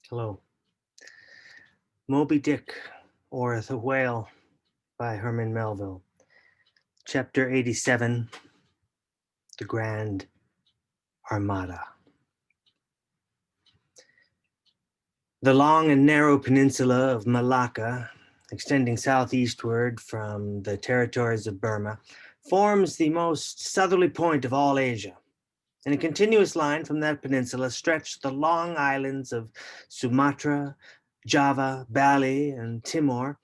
Hello. Moby-Dick, or The Whale by Herman Melville. Chapter 87, The Grand Armada. The long and narrow peninsula of Malacca, extending southeastward from the territories of Burma, forms the most southerly point of all Asia. In a continuous line from that peninsula stretch the long islands of Sumatra, Java, Bali, and Timor,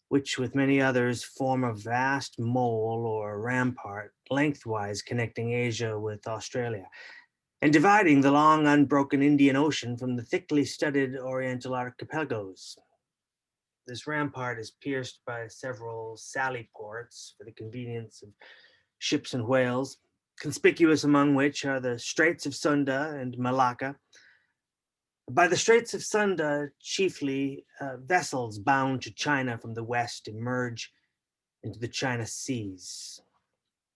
which with many others form a vast mole or rampart lengthwise connecting Asia with Australia and dividing the long unbroken Indian Ocean from the thickly studded Oriental archipelagos. This rampart is pierced by several sally ports for the convenience of ships and whales, conspicuous among which are the Straits of Sunda and Malacca. By the Straits of Sunda, chiefly, vessels bound to China from the west emerge into the China Seas.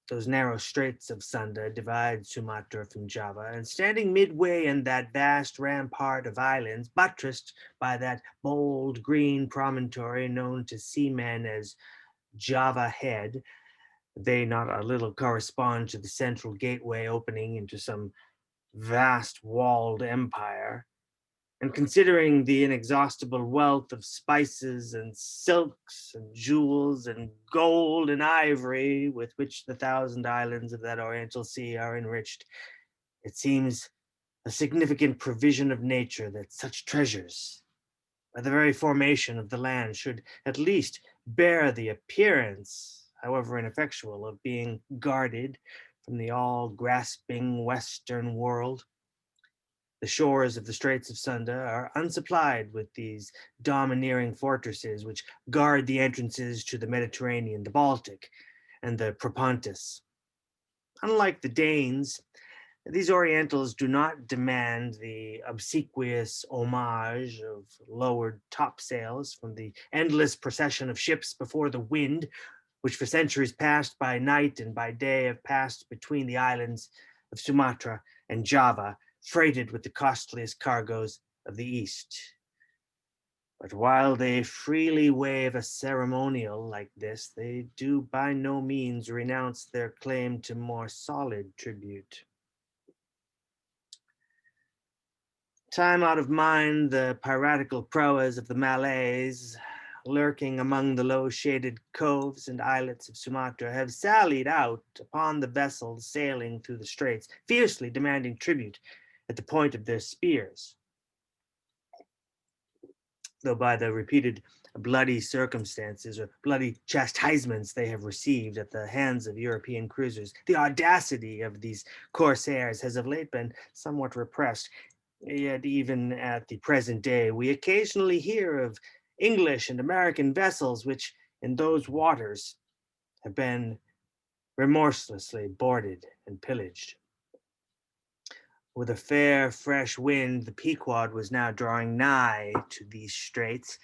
Those narrow straits of Sunda divide Sumatra from Java, and standing midway in that vast rampart of islands, buttressed by that bold green promontory known to seamen as Java Head, they not a little correspond to the central gateway opening into some vast walled empire. And considering the inexhaustible wealth of spices and silks and jewels and gold and ivory with which the thousand islands of that Oriental Sea are enriched, it seems a significant provision of nature that such treasures, by the very formation of the land, should at least bear the appearance, however ineffectual, of being guarded from the all-grasping Western world. The shores of the Straits of Sunda are unsupplied with these domineering fortresses which guard the entrances to the Mediterranean, the Baltic, and the Propontis. Unlike the Danes, these Orientals do not demand the obsequious homage of lowered topsails from the endless procession of ships before the wind, which for centuries past by night and by day have passed between the islands of Sumatra and Java, freighted with the costliest cargoes of the East. But while they freely waive a ceremonial like this, they do by no means renounce their claim to more solid tribute. Time out of mind, the piratical proas of the Malays, lurking among the low-shaded coves and islets of Sumatra, have sallied out upon the vessels sailing through the straits, fiercely demanding tribute at the point of their spears. Though by the repeated bloody circumstances or bloody chastisements they have received at the hands of European cruisers, the audacity of these corsairs has of late been somewhat repressed. Yet even at the present day, we occasionally hear of English and American vessels which, in those waters, have been remorselessly boarded and pillaged. With a fair, fresh wind, the Pequod was now drawing nigh to these straits,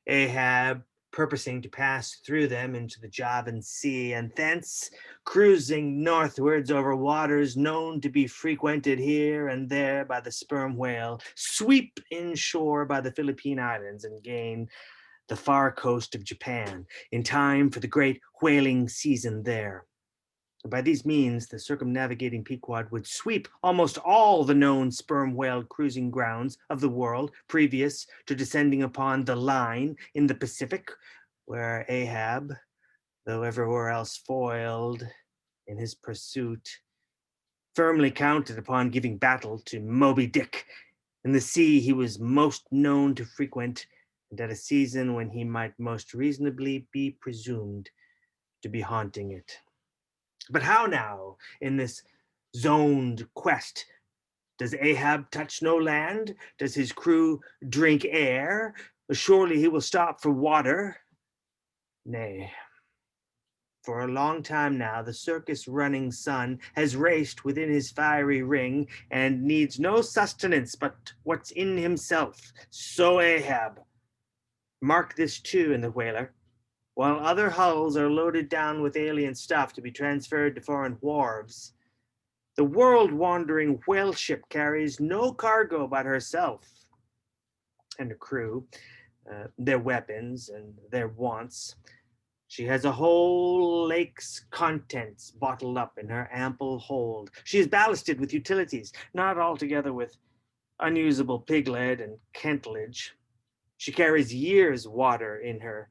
Ahab purposing to pass through them into the Javan Sea, and thence, cruising northwards over waters known to be frequented here and there by the sperm whale, sweep inshore by the Philippine Islands and gain the far coast of Japan in time for the great whaling season there. By these means, the circumnavigating Pequod would sweep almost all the known sperm whale cruising grounds of the world previous to descending upon the line in the Pacific, where Ahab, though everywhere else foiled in his pursuit, firmly counted upon giving battle to Moby-Dick in the sea he was most known to frequent, and at a season when he might most reasonably be presumed to be haunting it. But how now, in this zoned quest, does Ahab touch no land? Does his crew drink air? Surely he will stop for water. Nay, for a long time now, the circus running sun has raced within his fiery ring and needs no sustenance but what's in himself. So Ahab, mark this too in the whaler, while other hulls are loaded down with alien stuff to be transferred to foreign wharves, the world-wandering whale ship carries no cargo but herself. and her crew, their weapons and their wants. She has a whole lake's contents bottled up in her ample hold. She is ballasted with utilities, not altogether with unusable pig lead and cartilage. She carries years' water in her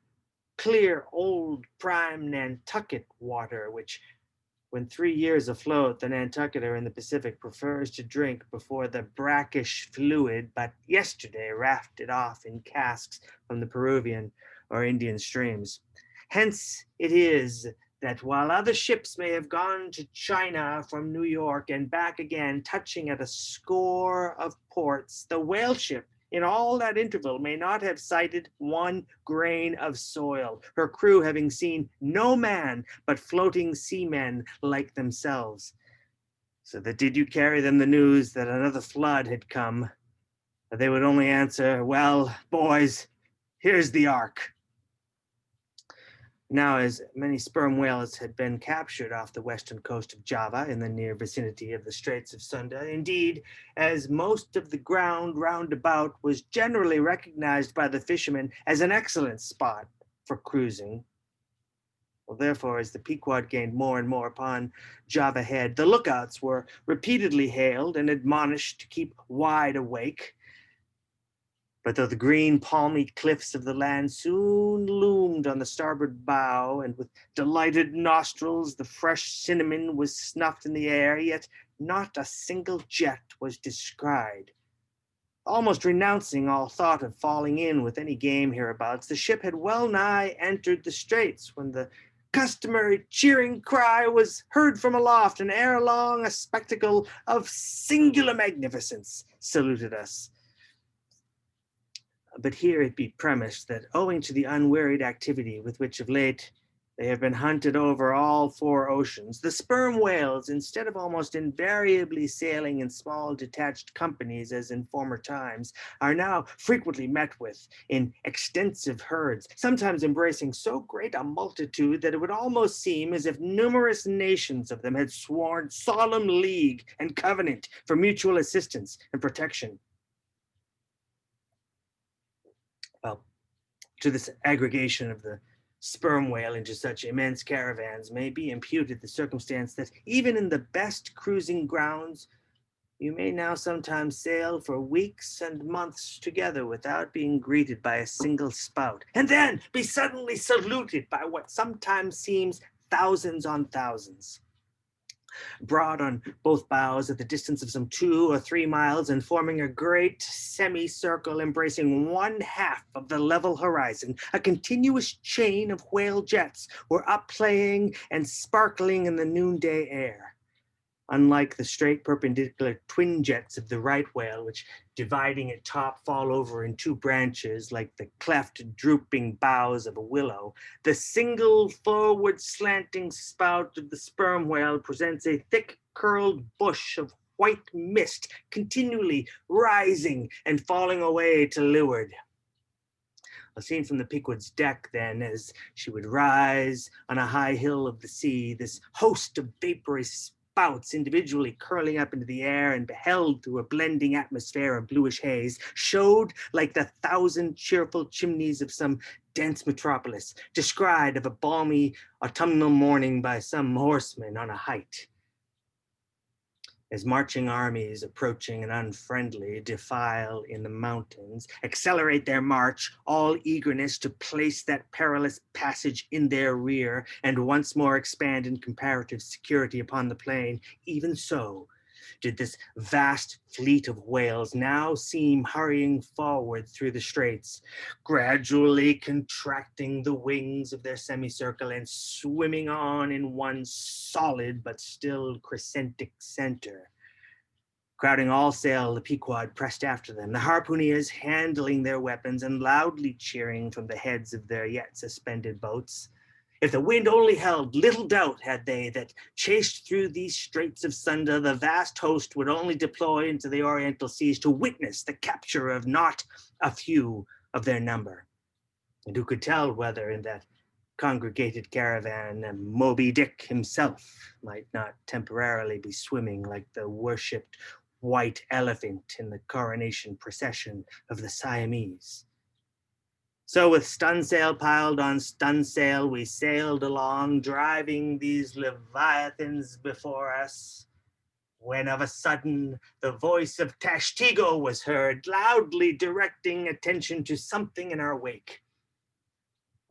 clear old prime Nantucket water, which, when 3 years afloat, the Nantucketer in the Pacific prefers to drink before the brackish fluid but yesterday rafted off in casks from the Peruvian or Indian streams. Hence it is that while other ships may have gone to China from New York and back again, touching at a score of ports, the whale ship in all that interval may not have sighted one grain of soil, her crew having seen no man but floating seamen like themselves. So that did you carry them the news that another flood had come, they would only answer, well, boys, here's the ark. Now, as many sperm whales had been captured off the western coast of Java in the near vicinity of the Straits of Sunda, indeed, as most of the ground round about was generally recognized by the fishermen as an excellent spot for cruising. Well, therefore, as the Pequod gained more and more upon Java Head, the lookouts were repeatedly hailed and admonished to keep wide awake. But though the green, palmy cliffs of the land soon loomed on the starboard bow, and with delighted nostrils the fresh cinnamon was snuffed in the air, yet not a single jet was descried. Almost renouncing all thought of falling in with any game hereabouts, the ship had well nigh entered the straits when the customary cheering cry was heard from aloft, and ere long a spectacle of singular magnificence saluted us. But here it be premised that owing to the unwearied activity with which of late they have been hunted over all four oceans, the sperm whales, instead of almost invariably sailing in small detached companies as in former times, are now frequently met with in extensive herds, sometimes embracing so great a multitude that it would almost seem as if numerous nations of them had sworn solemn league and covenant for mutual assistance and protection. Well, to this aggregation of the sperm whale into such immense caravans may be imputed the circumstance that even in the best cruising grounds, you may now sometimes sail for weeks and months together without being greeted by a single spout, and then be suddenly saluted by what sometimes seems thousands on thousands. Broad on both bows at the distance of some 2 or 3 miles and forming a great semicircle embracing one half of the level horizon, a continuous chain of whale jets were up playing and sparkling in the noonday air. Unlike the straight perpendicular twin jets of the right whale, which dividing at top fall over in 2 branches like the cleft drooping boughs of a willow, the single forward slanting spout of the sperm whale presents a thick curled bush of white mist continually rising and falling away to leeward. Seen from the Pequod's deck, then, as she would rise on a high hill of the sea, this host of vapory spouts individually curling up into the air and beheld through a blending atmosphere of bluish haze, showed like the 1,000 cheerful chimneys of some dense metropolis, descried of a balmy autumnal morning by some horseman on a height. As marching armies approaching an unfriendly defile in the mountains accelerate their march, all eagerness to place that perilous passage in their rear and once more expand in comparative security upon the plain, even so did this vast fleet of whales now seem hurrying forward through the straits, gradually contracting the wings of their semicircle and swimming on in one solid but still crescentic center. Crowding all sail, the Pequod pressed after them, the harpooneers handling their weapons and loudly cheering from the heads of their yet suspended boats. If the wind only held, little doubt had they that, chased through these straits of Sunda, the vast host would only deploy into the oriental seas to witness the capture of not a few of their number. And who could tell whether in that congregated caravan Moby-Dick himself might not temporarily be swimming like the worshipped white elephant in the coronation procession of the Siamese. So with stunsail piled on stunsail, we sailed along, driving these leviathans before us, when of a sudden the voice of Tashtigo was heard, loudly directing attention to something in our wake.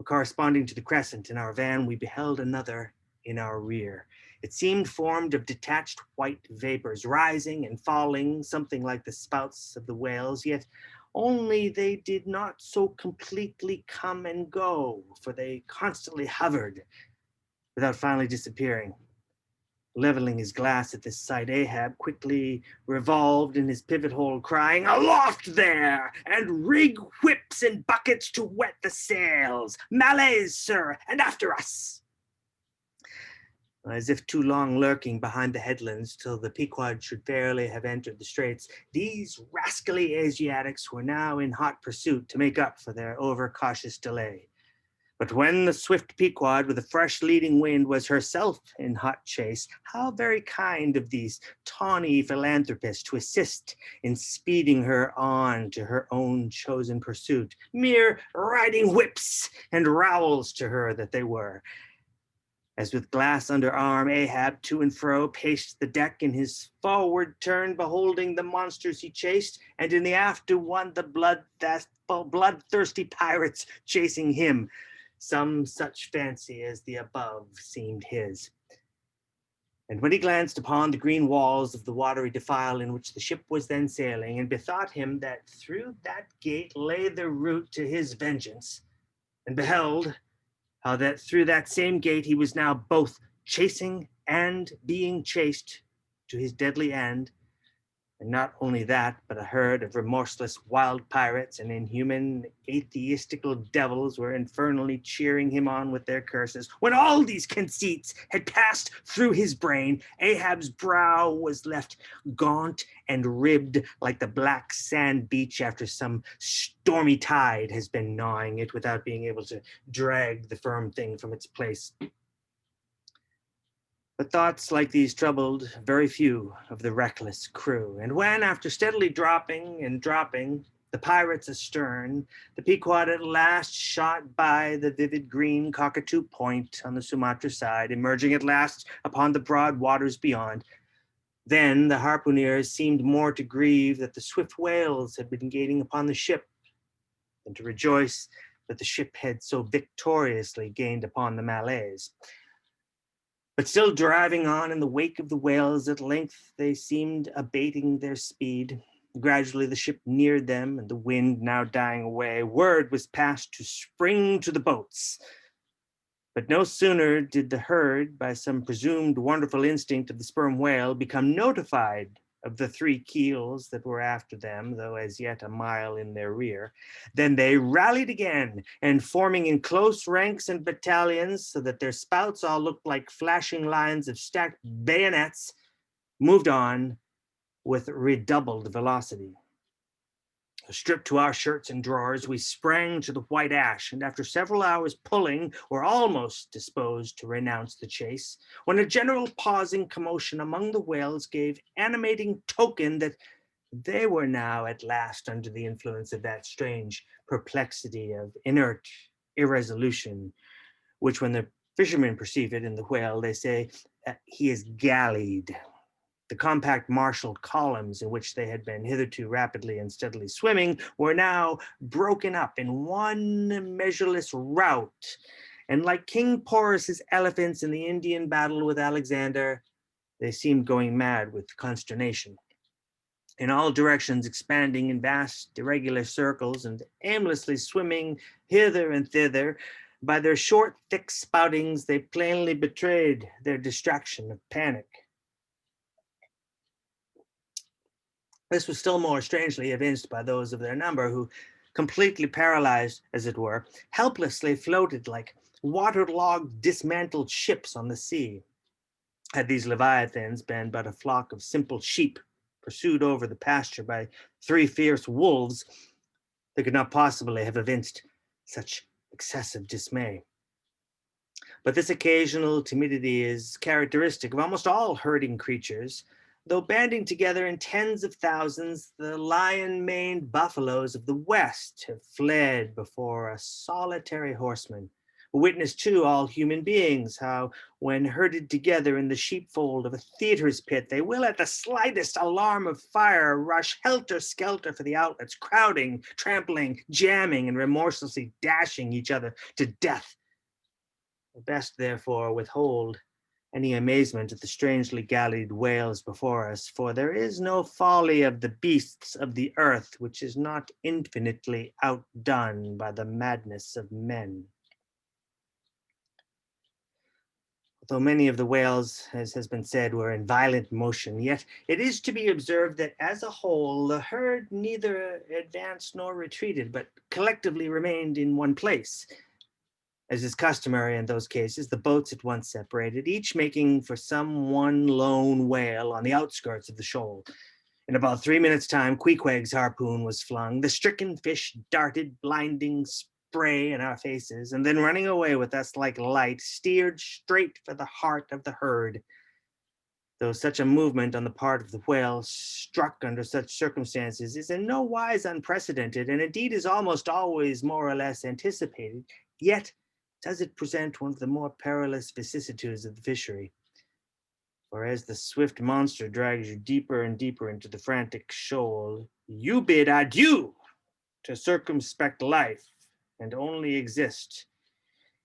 Corresponding to the crescent in our van, we beheld another in our rear. It seemed formed of detached white vapors, rising and falling, something like the spouts of the whales, yet only they did not so completely come and go, for they constantly hovered without finally disappearing. Leveling his glass at this sight, Ahab quickly revolved in his pivot hole, crying, "Aloft there, and rig whips and buckets to wet the sails! Malays, sir, and after us!" As if too long lurking behind the headlands till the Pequod should fairly have entered the straits, these rascally Asiatics were now in hot pursuit to make up for their overcautious delay. But when the swift Pequod with a fresh leading wind was herself in hot chase, how very kind of these tawny philanthropists to assist in speeding her on to her own chosen pursuit. Mere riding whips and rowels to her that they were. As with glass under arm, Ahab to and fro paced the deck in his forward turn, beholding the monsters he chased, and in the after one the bloodthirsty pirates chasing him. Some such fancy as the above seemed his. And when he glanced upon the green walls of the watery defile in which the ship was then sailing, and bethought him that through that gate lay the route to his vengeance, and beheld how that through that same gate he was now both chasing and being chased to his deadly end, and not only that, but a herd of remorseless wild pirates and inhuman atheistical devils were infernally cheering him on with their curses. When all these conceits had passed through his brain, Ahab's brow was left gaunt and ribbed like the black sand beach after some stormy tide has been gnawing it without being able to drag the firm thing from its place. But thoughts like these troubled very few of the reckless crew. And when, after steadily dropping and dropping, the pirates astern, the Pequod at last shot by the vivid green Cockatoo Point on the Sumatra side, emerging at last upon the broad waters beyond, then the harpooneers seemed more to grieve that the swift whales had been gaining upon the ship than to rejoice that the ship had so victoriously gained upon the Malays. But still driving on in the wake of the whales, at length they seemed abating their speed. Gradually the ship neared them, and the wind now dying away, word was passed to spring to the boats. But no sooner did the herd, by some presumed wonderful instinct of the sperm whale, become notified of the three keels that were after them, though as yet a mile in their rear, then they rallied again, and forming in close ranks and battalions, so that their spouts all looked like flashing lines of stacked bayonets, moved on with redoubled velocity. Stripped to our shirts and drawers, we sprang to the white ash, and after several hours pulling, were almost disposed to renounce the chase, when a general pausing commotion among the whales gave animating token that they were now at last under the influence of that strange perplexity of inert irresolution, which when the fishermen perceive it in the whale, they say, he is gallied. The compact marshaled columns in which they had been hitherto rapidly and steadily swimming were now broken up in one measureless rout, and like King Porus's elephants in the Indian battle with Alexander, they seemed going mad with consternation. In all directions expanding in vast irregular circles and aimlessly swimming hither and thither, by their short, thick spoutings they plainly betrayed their distraction of panic. This was still more strangely evinced by those of their number who, completely paralyzed, as it were, helplessly floated like waterlogged, dismantled ships on the sea. Had these leviathans been but a flock of simple sheep pursued over the pasture by three fierce wolves, they could not possibly have evinced such excessive dismay. But this occasional timidity is characteristic of almost all herding creatures, Though banding together in tens of thousands, the lion-maned buffaloes of the West have fled before a solitary horseman. Witness, too, all human beings, how, when herded together in the sheepfold of a theater's pit, they will, at the slightest alarm of fire, rush helter-skelter for the outlets, crowding, trampling, jamming, and remorselessly dashing each other to death. The best, therefore, withhold any amazement at the strangely gallied whales before us, for there is no folly of the beasts of the earth which is not infinitely outdone by the madness of men. Although many of the whales, as has been said, were in violent motion, yet it is to be observed that as a whole, the herd neither advanced nor retreated, but collectively remained in one place. As is customary in those cases, the boats at once separated, each making for some one lone whale on the outskirts of the shoal. In about 3 minutes' time, Queequeg's harpoon was flung. The stricken fish darted blinding spray in our faces, and then running away with us like light, steered straight for the heart of the herd. Though such a movement on the part of the whale, struck under such circumstances, is in no wise unprecedented, and indeed is almost always more or less anticipated, yet does it present one of the more perilous vicissitudes of the fishery. For as the swift monster drags you deeper and deeper into the frantic shoal, you bid adieu to circumspect life and only exist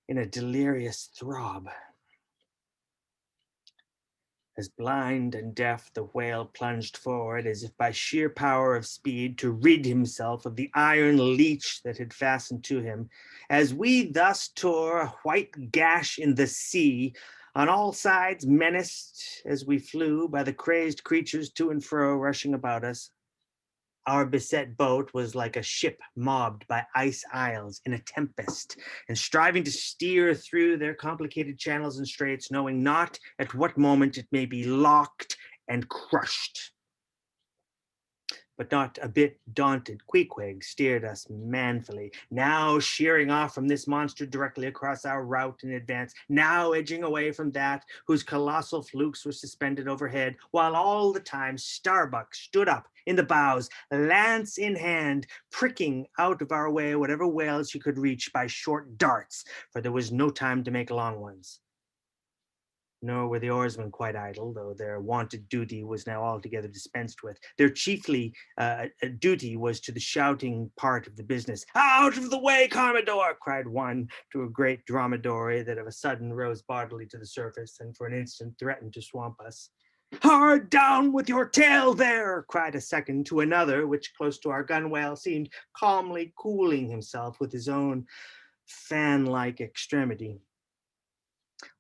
in a delirious throb. As blind and deaf, the whale plunged forward as if by sheer power of speed to rid himself of the iron leech that had fastened to him. As we thus tore a white gash in the sea, on all sides menaced as we flew by the crazed creatures to and fro rushing about us, our beset boat was like a ship mobbed by ice isles in a tempest, and striving to steer through their complicated channels and straits, knowing not at what moment it may be locked and crushed. But not a bit daunted, Queequeg steered us manfully, now sheering off from this monster directly across our route in advance, now edging away from that whose colossal flukes were suspended overhead, while all the time Starbuck stood up in the bows, lance in hand, pricking out of our way whatever whales he could reach by short darts, for there was no time to make long ones. Nor were the oarsmen quite idle, though their wonted duty was now altogether dispensed with. Their chiefly duty was to the shouting part of the business. "Out of the way, Commodore!" cried one to a great dromedary that of a sudden rose bodily to the surface and for an instant threatened to swamp us. "Hard down with your tail there!" cried a second to another, which close to our gunwale seemed calmly cooling himself with his own fan-like extremity.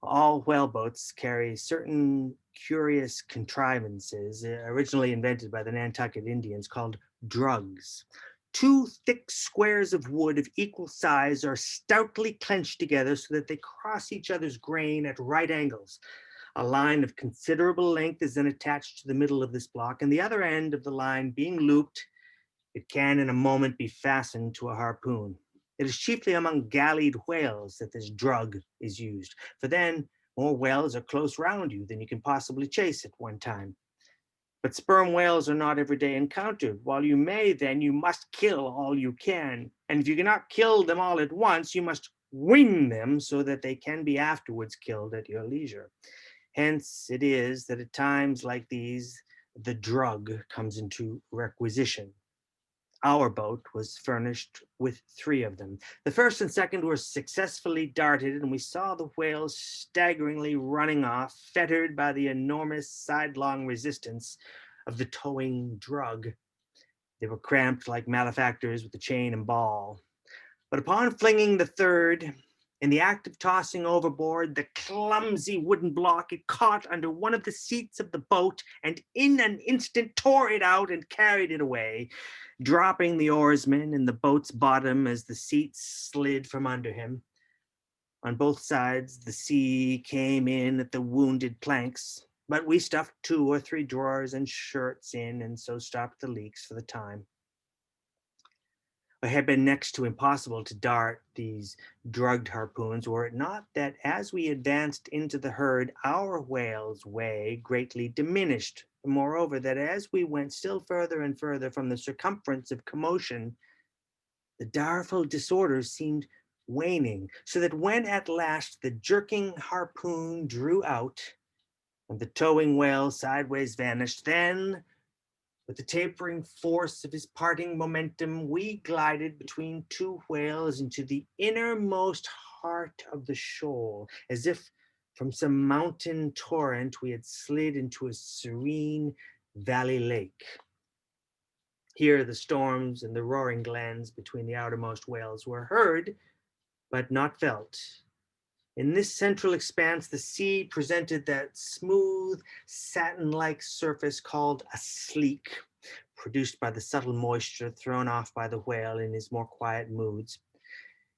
All whaleboats carry certain curious contrivances originally invented by the Nantucket Indians called drugs. Two thick squares of wood of equal size are stoutly clenched together so that they cross each other's grain at right angles. A line of considerable length is then attached to the middle of this block, and the other end of the line being looped, it can in a moment be fastened to a harpoon. It is chiefly among gallied whales that this drug is used, for then more whales are close round you than you can possibly chase at one time. But sperm whales are not every day encountered. While you may, then you must kill all you can. And if you cannot kill them all at once, you must wing them so that they can be afterwards killed at your leisure. Hence it is that at times like these, the drug comes into requisition. Our boat was furnished with 3 of them. The first and second were successfully darted, and we saw the whales staggeringly running off, fettered by the enormous sidelong resistance of the towing drug. They were cramped like malefactors with the chain and ball. But upon flinging the third, in the act of tossing overboard the clumsy wooden block, it caught under one of the seats of the boat and in an instant tore it out and carried it away, dropping the oarsman in the boat's bottom as the seat slid from under him. On both sides, the sea came in at the wounded planks, but we stuffed 2 or 3 drawers and shirts in and so stopped the leaks for the time. It had been next to impossible to dart these drugged harpoons, were it not that as we advanced into the herd, our whale's way greatly diminished Moreover, that as we went still further and further from the circumference of commotion, the direful disorders seemed waning, so that when at last the jerking harpoon drew out and the towing whale sideways vanished, then, with the tapering force of his parting momentum, we glided between two whales into the innermost heart of the shoal, as if from some mountain torrent we had slid into a serene valley lake. Here the storms and the roaring glens between the outermost whales were heard, but not felt. In this central expanse, the sea presented that smooth, satin-like surface called a sleek, produced by the subtle moisture thrown off by the whale in his more quiet moods.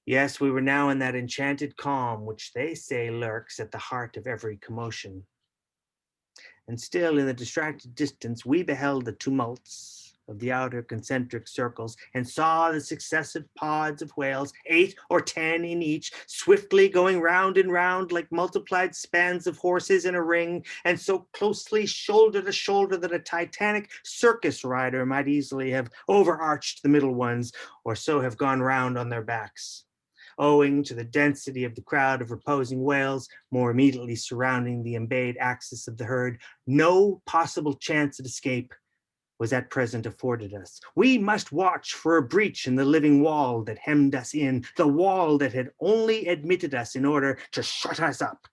Yes, we were now in that enchanted calm which they say lurks at the heart of every commotion. And still in the distracted distance, we beheld the tumults of the outer concentric circles and saw the successive pods of whales, 8 or 10 in each, swiftly going round and round like multiplied spans of horses in a ring, and so closely shoulder to shoulder that a titanic circus rider might easily have overarched the middle ones, or so have gone round on their backs. Owing to the density of the crowd of reposing whales more immediately surrounding the embayed axis of the herd, no possible chance of escape was at present afforded us. We must watch for a breach in the living wall that hemmed us in, the wall that had only admitted us in order to shut us up.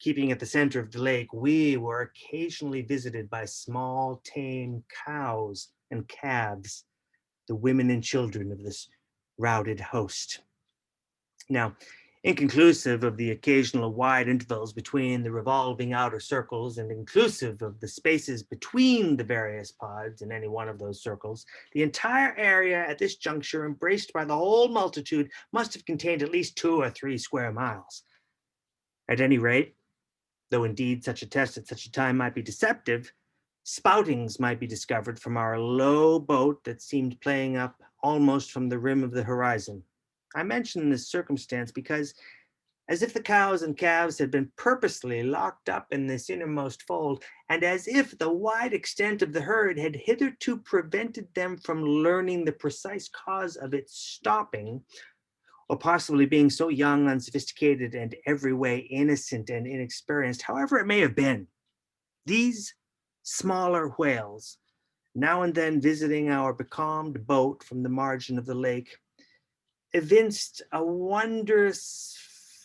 Keeping at the center of the lake, we were occasionally visited by small, tame cows and calves, the women and children of this routed host. Now, inconclusive of the occasional wide intervals between the revolving outer circles and inclusive of the spaces between the various pods in any one of those circles, the entire area at this juncture embraced by the whole multitude must have contained at least 2 or 3 square miles. At any rate, though indeed such a test at such a time might be deceptive, spoutings might be discovered from our low boat that seemed playing up almost from the rim of the horizon. I mention this circumstance because, as if the cows and calves had been purposely locked up in this innermost fold, and as if the wide extent of the herd had hitherto prevented them from learning the precise cause of its stopping, or possibly being so young, unsophisticated, and every way innocent and inexperienced, however it may have been, these smaller whales, now and then visiting our becalmed boat from the margin of the lake, evinced a wondrous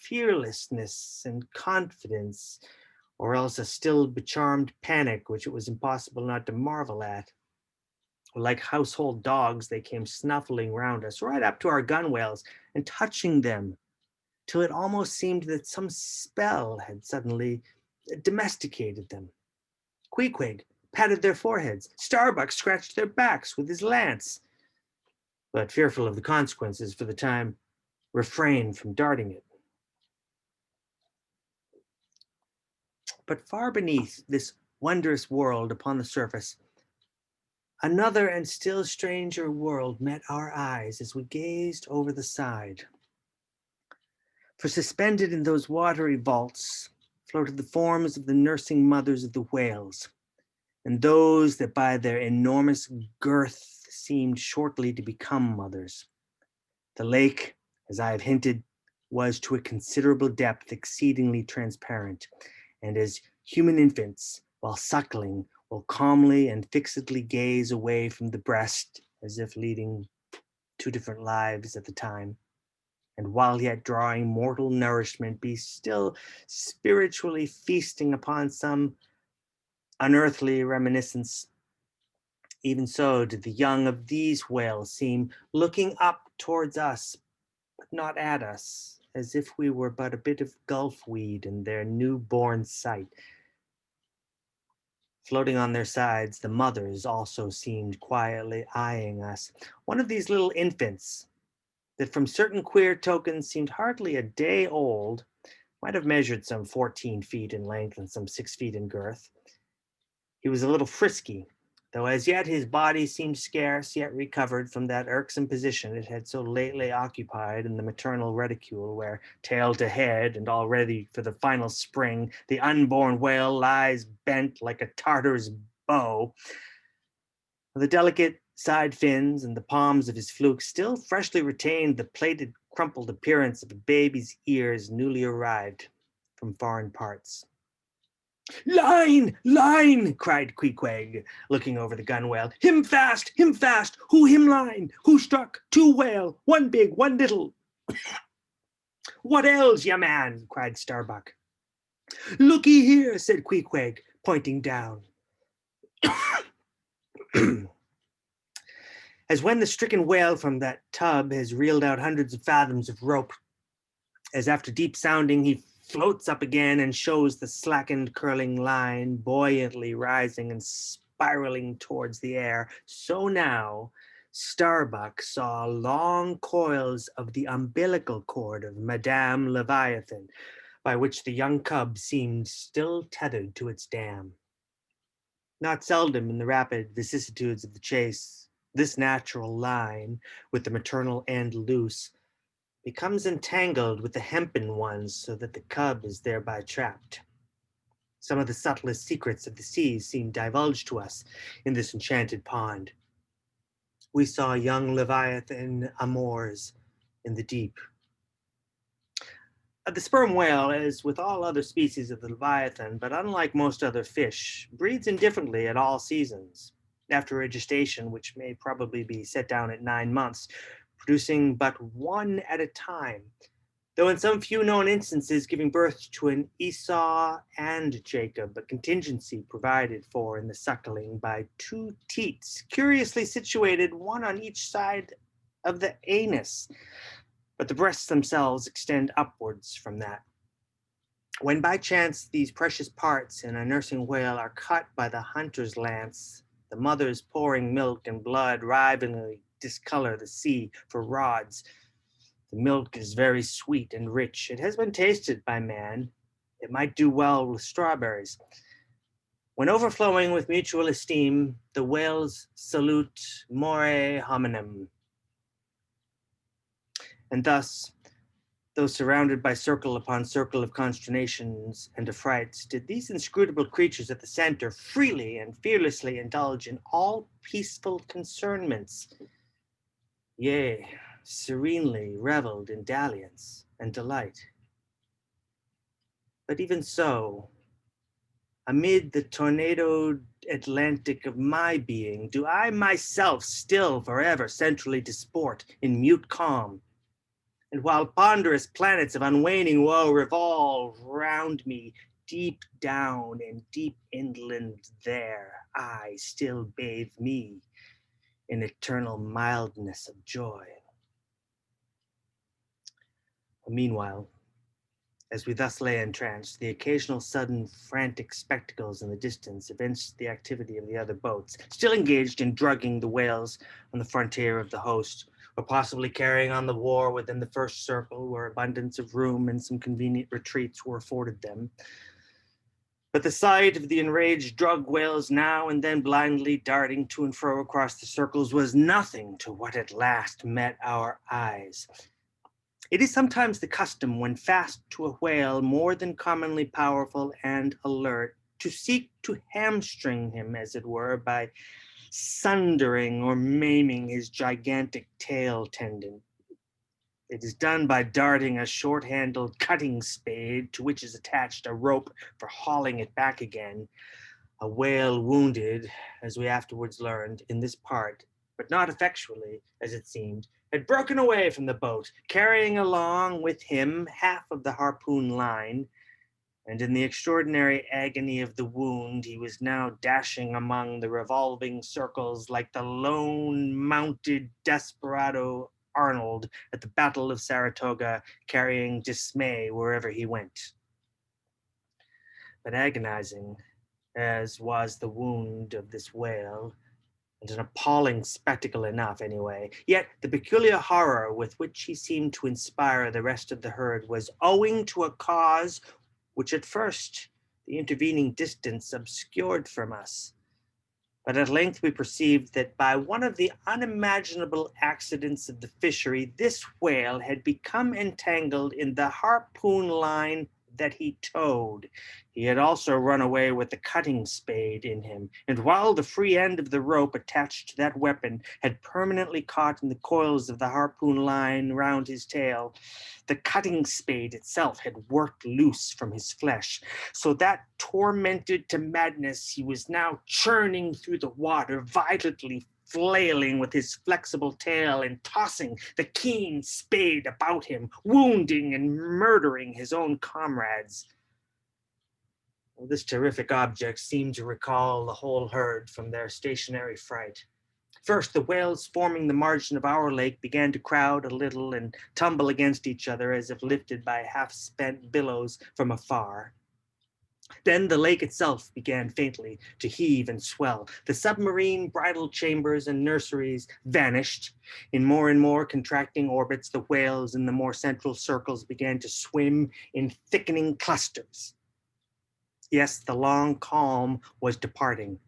fearlessness and confidence, or else a still becharmed panic which it was impossible not to marvel at. Like household dogs, they came snuffling round us, right up to our gunwales, and touching them, till it almost seemed that some spell had suddenly domesticated them. Queequeg patted their foreheads, Starbuck scratched their backs with his lance, but fearful of the consequences for the time, refrained from darting it. But far beneath this wondrous world upon the surface, another and still stranger world met our eyes as we gazed over the side. For suspended in those watery vaults floated the forms of the nursing mothers of the whales, and those that by their enormous girth seemed shortly to become mothers. The lake, as I have hinted, was to a considerable depth exceedingly transparent, and as human infants, while suckling, will calmly and fixedly gaze away from the breast, as if leading 2 different lives at the time, and while yet drawing mortal nourishment, be still spiritually feasting upon some unearthly reminiscence. Even so did the young of these whales seem looking up towards us, but not at us, as if we were but a bit of gulf weed in their new-born sight. Floating on their sides, the mothers also seemed quietly eyeing us. One of these little infants, that from certain queer tokens seemed hardly a day old, might have measured some 14 feet in length and some 6 feet in girth. He was a little frisky, though as yet his body seemed scarce yet recovered from that irksome position it had so lately occupied in the maternal reticule, where, tail to head and all ready for the final spring, the unborn whale lies bent like a Tartar's bow. The delicate side fins and the palms of his fluke still freshly retained the plaited, crumpled appearance of a baby's ears newly arrived from foreign parts. "Line! Line!" cried Queequeg, looking over the gunwale. "Him fast! Him fast! Who him line? Who struck? Two whale! One big, one little." "What ails ya, man?" cried Starbuck. "Looky here," said Queequeg, pointing down. As when the stricken whale from that tub has reeled out hundreds of fathoms of rope, as after deep sounding he floats up again and shows the slackened curling line buoyantly rising and spiraling towards the air, so now Starbuck saw long coils of the umbilical cord of Madame Leviathan, by which the young cub seemed still tethered to its dam. Not seldom in the rapid vicissitudes of the chase, this natural line, with the maternal end loose, becomes entangled with the hempen ones so that the cub is thereby trapped. Some of the subtlest secrets of the seas seem divulged to us in this enchanted pond. We saw young Leviathan amours in the deep. The sperm whale, as with all other species of the Leviathan, but unlike most other fish, breeds indifferently at all seasons. After a gestation, which may probably be set down at 9 months, producing but one at a time, though in some few known instances giving birth to an Esau and Jacob, a contingency provided for in the suckling by two teats, curiously situated, one on each side of the anus, but the breasts themselves extend upwards from that. When by chance these precious parts in a nursing whale are cut by the hunter's lance, the mothers pouring milk and blood rivalingly discolor the sea for rods. The milk is very sweet and rich. It has been tasted by man. It might do well with strawberries. When overflowing with mutual esteem, the whales salute more hominem. And thus, though surrounded by circle upon circle of consternations and affrights, did these inscrutable creatures at the center freely and fearlessly indulge in all peaceful concernments. Yea, serenely reveled in dalliance and delight. But even so, amid the tornadoed Atlantic of my being, do I myself still forever centrally disport in mute calm. And while ponderous planets of unwaning woe revolve round me, deep down and deep inland there, I still bathe me in eternal mildness of joy. Meanwhile, as we thus lay entranced, the occasional sudden frantic spectacles in the distance evinced the activity of the other boats, still engaged in drugging the whales on the frontier of the host, or possibly carrying on the war within the first circle, where abundance of room and some convenient retreats were afforded them. But the sight of the enraged drug whales now and then blindly darting to and fro across the circles was nothing to what at last met our eyes. It is sometimes the custom, when fast to a whale more than commonly powerful and alert, to seek to hamstring him, as it were, by sundering or maiming his gigantic tail tendon. It is done by darting a short-handled cutting spade to which is attached a rope for hauling it back again. A whale wounded, as we afterwards learned, in this part, but not effectually, as it seemed, had broken away from the boat, carrying along with him half of the harpoon line, and in the extraordinary agony of the wound, he was now dashing among the revolving circles like the lone mounted desperado Arnold at the Battle of Saratoga, carrying dismay wherever he went. But agonizing as was the wound of this whale, and an appalling spectacle enough anyway, yet the peculiar horror with which he seemed to inspire the rest of the herd was owing to a cause which at first the intervening distance obscured from us. But at length we perceived that by one of the unimaginable accidents of the fishery, this whale had become entangled in the harpoon line that he towed. He had also run away with the cutting spade in him, and while the free end of the rope attached to that weapon had permanently caught in the coils of the harpoon line round his tail, the cutting spade itself had worked loose from his flesh, so that, tormented to madness, he was now churning through the water, violently flailing with his flexible tail and tossing the keen spade about him, wounding and murdering his own comrades. Well, this terrific object seemed to recall the whole herd from their stationary fright. First, the whales forming the margin of our lake began to crowd a little and tumble against each other as if lifted by half-spent billows from afar. Then the lake itself began faintly to heave and swell. The submarine bridal chambers and nurseries vanished. In more and more contracting orbits, the whales in the more central circles began to swim in thickening clusters. Yes, the long calm was departing.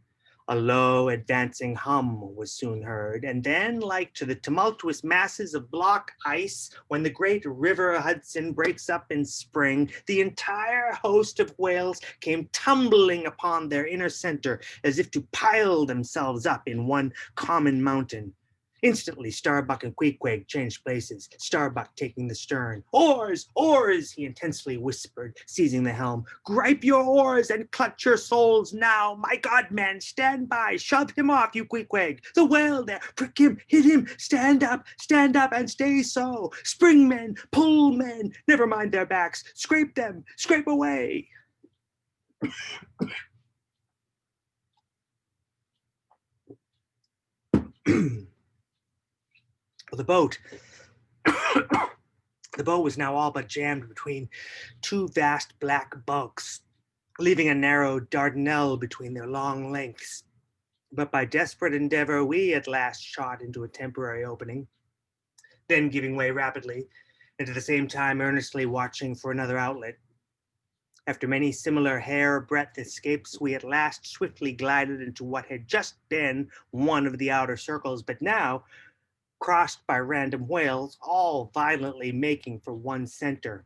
A low advancing hum was soon heard, and then, like to the tumultuous masses of block ice when the great river Hudson breaks up in spring, the entire host of whales came tumbling upon their inner center as if to pile themselves up in one common mountain. Instantly, Starbuck and Queequeg changed places, Starbuck taking the stern. "Oars! Oars!" he intensely whispered, seizing the helm. "Gripe your oars and clutch your souls now. My God, men, stand by. Shove him off, you Queequeg. The whale there. Prick him, hit him. Stand up, and stay so. Spring, men, pull, men. Never mind their backs. Scrape them, scrape away." The boat was now all but jammed between two vast black bulks, leaving a narrow Dardanelle between their long lengths. But by desperate endeavor, we at last shot into a temporary opening, then giving way rapidly, and at the same time earnestly watching for another outlet. After many similar hair-breadth escapes, we at last swiftly glided into what had just been one of the outer circles, but now crossed by random whales, all violently making for one center.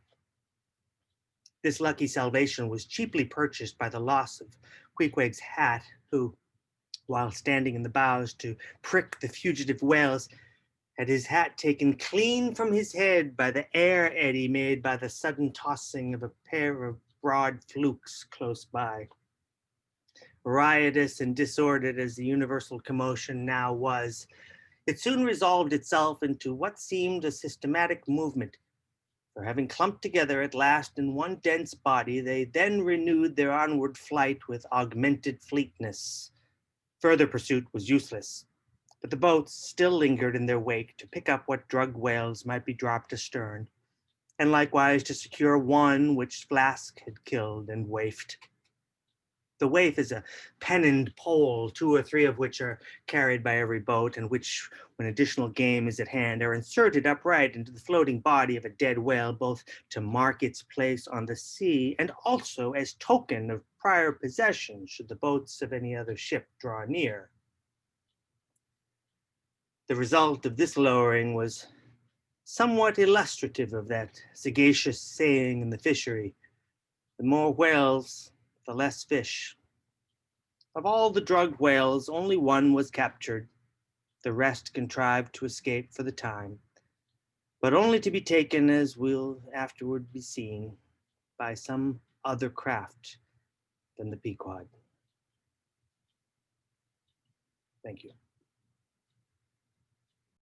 This lucky salvation was cheaply purchased by the loss of Queequeg's hat, who, while standing in the bows to prick the fugitive whales, had his hat taken clean from his head by the air eddy made by the sudden tossing of a pair of broad flukes close by. Riotous and disordered as the universal commotion now was, it soon resolved itself into what seemed a systematic movement. For having clumped together at last in one dense body, they then renewed their onward flight with augmented fleetness. Further pursuit was useless, but the boats still lingered in their wake to pick up what drugged whales might be dropped astern, and likewise to secure one which Flask had killed and waifed. The waif is a pennoned pole, 2 or 3 of which are carried by every boat, and which, when additional game is at hand, are inserted upright into the floating body of a dead whale, both to mark its place on the sea and also as token of prior possession should the boats of any other ship draw near. The result of this lowering was somewhat illustrative of that sagacious saying in the fishery, "The more whales, the less fish." Of all the drugged whales, only one was captured. The rest contrived to escape for the time, but only to be taken, as will afterward be seen, by some other craft than the Pequod. Thank you.